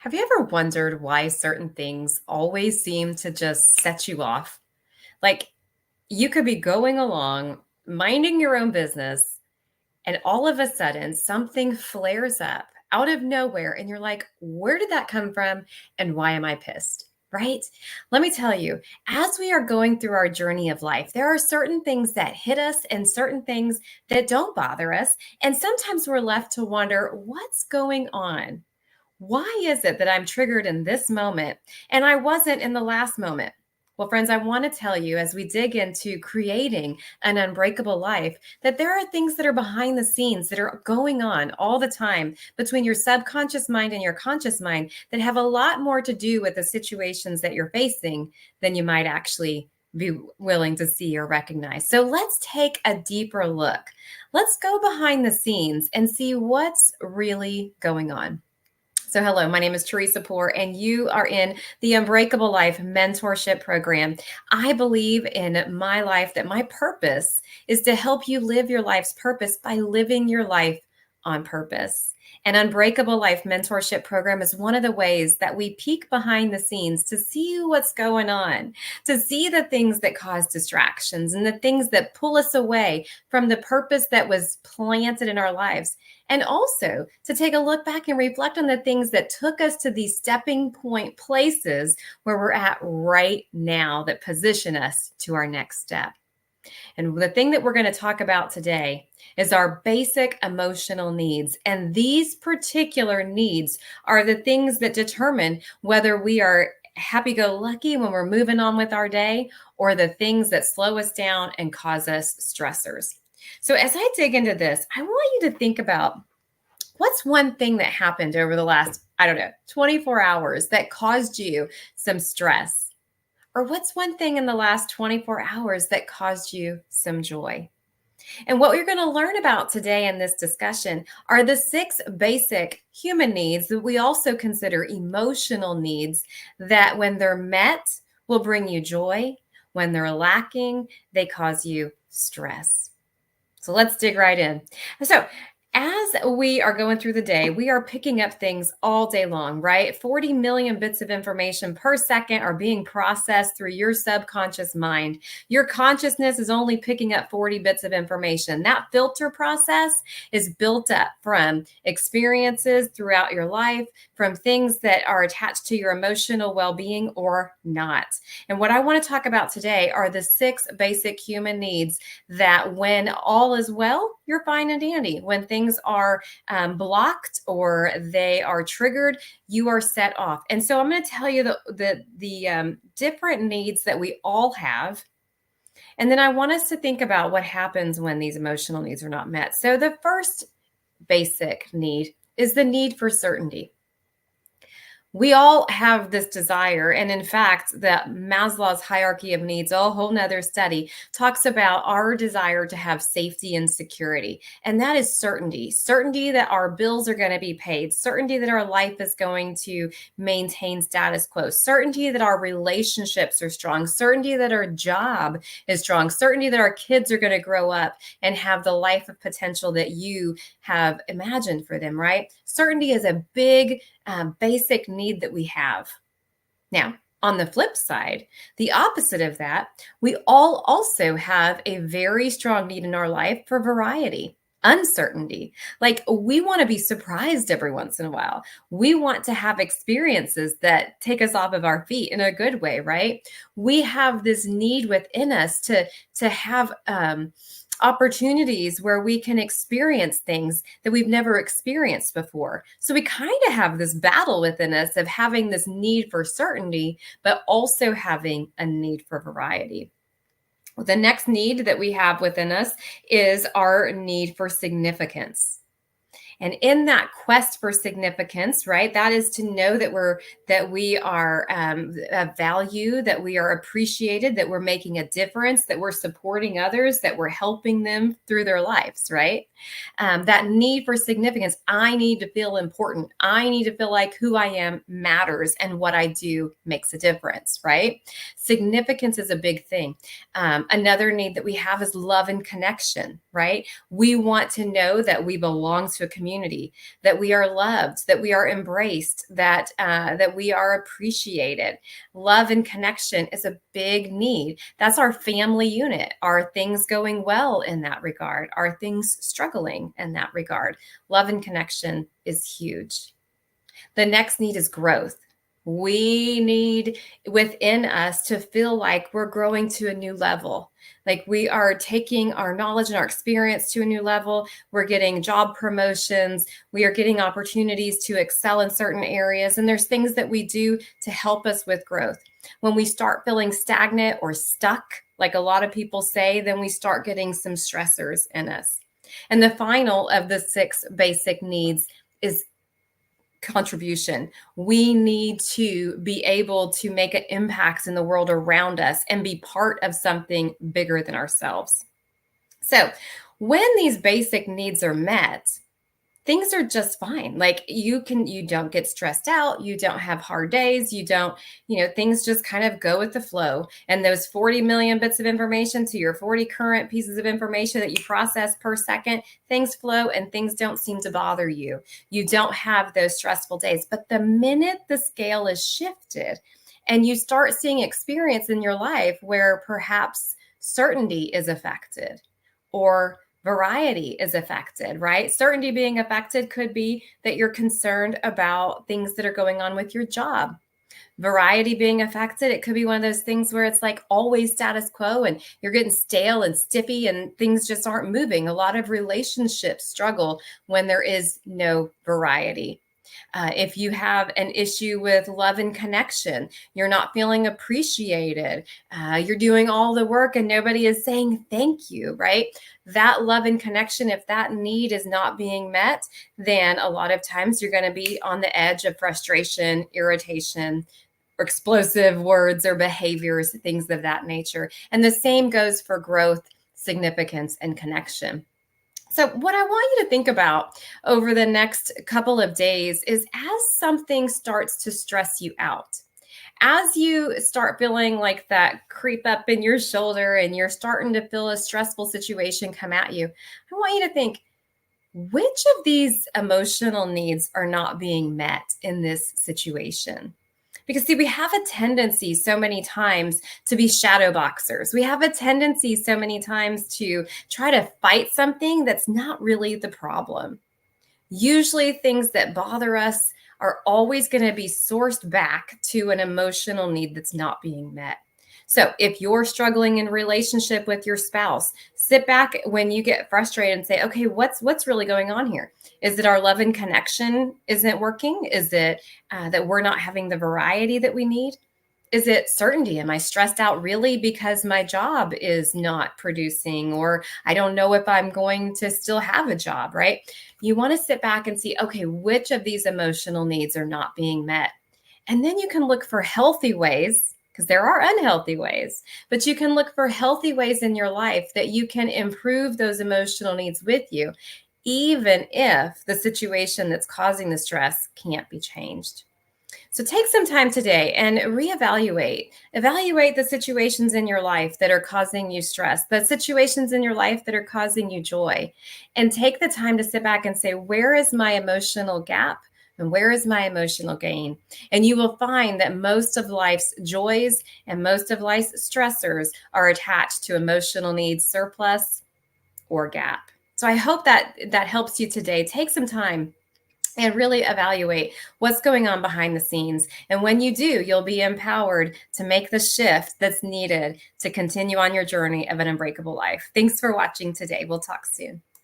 Have you ever wondered why certain things always seem to just set you off? Like you could be going along, minding your own business, and all of a sudden something flares up out of nowhere. And you're like, where did that come from? And why am I pissed? Right? Let me tell you, as we are going through our journey of life, there are certain things that hit us and certain things that don't bother us. And sometimes we're left to wonder what's going on. Why is it that I'm triggered in this moment and I wasn't in the last moment? Well, friends, I want to tell you as we dig into creating an unbreakable life that there are things that are behind the scenes that are going on all the time between your subconscious mind and your conscious mind that have a lot more to do with the situations that you're facing than you might actually be willing to see or recognize. So let's take a deeper look. Let's go behind the scenes and see what's really going on. So, hello, my name is Teresa Poor, and you are in the Unbreakable Life Mentorship Program. I believe in my life that my purpose is to help you live your life's purpose by living your life on purpose. An Unbreakable Life Mentorship Program is one of the ways that we peek behind the scenes to see what's going on, to see the things that cause distractions and the things that pull us away from the purpose that was planted in our lives. And also to take a look back and reflect on the things that took us to these stepping point places where we're at right now that position us to our next step. And the thing that we're going to talk about today is our basic emotional needs. And these particular needs are the things that determine whether we are happy-go-lucky when we're moving on with our day or the things that slow us down and cause us stressors. So as I dig into this, I want you to think about what's one thing that happened over the last, 24 hours that caused you some stress? Or what's one thing in the last 24 hours that caused you some joy? And what we're going to learn about today in this discussion are the 6 basic human needs that we also consider emotional needs that when they're met will bring you joy. When they're lacking, they cause you stress. So let's dig right in. So as we are going through the day, we are picking up things all day long, right? 40 million bits of information per second are being processed through your subconscious mind. Your consciousness is only picking up 40 bits of information. That filter process is built up from experiences throughout your life, from things that are attached to your emotional well-being or not. And what I want to talk about today are the 6 basic human needs that when all is well, you're fine and dandy. When things are blocked or they are triggered, you are set off. And so I'm going to tell you the different needs that we all have. And then I want us to think about what happens when these emotional needs are not met. So the first basic need is the need for certainty. We all have this desire. And in fact, the Maslow's hierarchy of needs, a whole nother study, talks about our desire to have safety and security. And that is certainty that our bills are going to be paid, certainty that our life is going to maintain status quo, certainty that our relationships are strong, certainty that our job is strong, certainty that our kids are going to grow up and have the life of potential that you have imagined for them, right? Certainty is a big basic need that we have. Now, on the flip side, the opposite of that, we all also have a very strong need in our life for variety, uncertainty. Like we want to be surprised every once in a while. We want to have experiences that take us off of our feet in a good way, right? We have this need within us to have opportunities where we can experience things that we've never experienced before. So we kind of have this battle within us of having this need for certainty, but also having a need for variety. The next need that we have within us is our need for significance. And in that quest for significance, right, that is to know that we are of value, that we are appreciated, that we're making a difference, that we're supporting others, that we're helping them through their lives, right? That need for significance. I need to feel important. I need to feel like who I am matters and what I do makes a difference, right? Significance is a big thing. Another need that we have is love and connection, right? We want to know that we belong to a community, community, that we are loved, that we are embraced, that we are appreciated. Love and connection is a big need. That's our family unit. Are things going well in that regard? Are things struggling in that regard? Love and connection is huge. The next need is growth. We need within us to feel like we're growing to a new level. Like we are taking our knowledge and our experience to a new level. We're getting job promotions. We are getting opportunities to excel in certain areas. And there's things that we do to help us with growth. When we start feeling stagnant or stuck, like a lot of people say, then we start getting some stressors in us. And the final of the 6 basic needs is contribution. We need to be able to make an impact in the world around us and be part of something bigger than ourselves. So when these basic needs are met, things are just fine. Like you don't get stressed out. You don't have hard days. Things just kind of go with the flow. And those 40 million bits of information to your 40 current pieces of information that you process per second, things flow and things don't seem to bother you. You don't have those stressful days. But the minute the scale is shifted and you start seeing experience in your life where perhaps certainty is affected or variety is affected, right? Certainty being affected could be that you're concerned about things that are going on with your job. Variety being affected, it could be one of those things where it's like always status quo and you're getting stale and stiffy and things just aren't moving. A lot of relationships struggle when there is no variety. If you have an issue with love and connection, you're not feeling appreciated, you're doing all the work and nobody is saying thank you, right? That love and connection, if that need is not being met, then a lot of times you're going to be on the edge of frustration, irritation, or explosive words or behaviors, things of that nature. And the same goes for growth, significance, and connection. So what I want you to think about over the next couple of days is as something starts to stress you out, as you start feeling like that creep up in your shoulder and you're starting to feel a stressful situation come at you, I want you to think, which of these emotional needs are not being met in this situation? Because see, we have a tendency so many times to be shadow boxers. We have a tendency so many times to try to fight something that's not really the problem. Usually things that bother us are always going to be sourced back to an emotional need that's not being met. So if you're struggling in relationship with your spouse, sit back when you get frustrated and say, okay, what's really going on here? Is it our love and connection isn't working? Is it that we're not having the variety that we need? Is it certainty? Am I stressed out really because my job is not producing, or I don't know if I'm going to still have a job, right? You want to sit back and see, okay, which of these emotional needs are not being met? And then you can look for healthy ways, because there are unhealthy ways, but you can look for healthy ways in your life that you can improve those emotional needs with you, even if the situation that's causing the stress can't be changed. So take some time today and reevaluate. Evaluate the situations in your life that are causing you stress, the situations in your life that are causing you joy, and take the time to sit back and say, where is my emotional gap? And where is my emotional gain? And you will find that most of life's joys and most of life's stressors are attached to emotional needs surplus or gap. So I hope that helps you today. Take some time and really evaluate what's going on behind the scenes. And when you do, you'll be empowered to make the shift that's needed to continue on your journey of an unbreakable life. Thanks for watching today. We'll talk soon.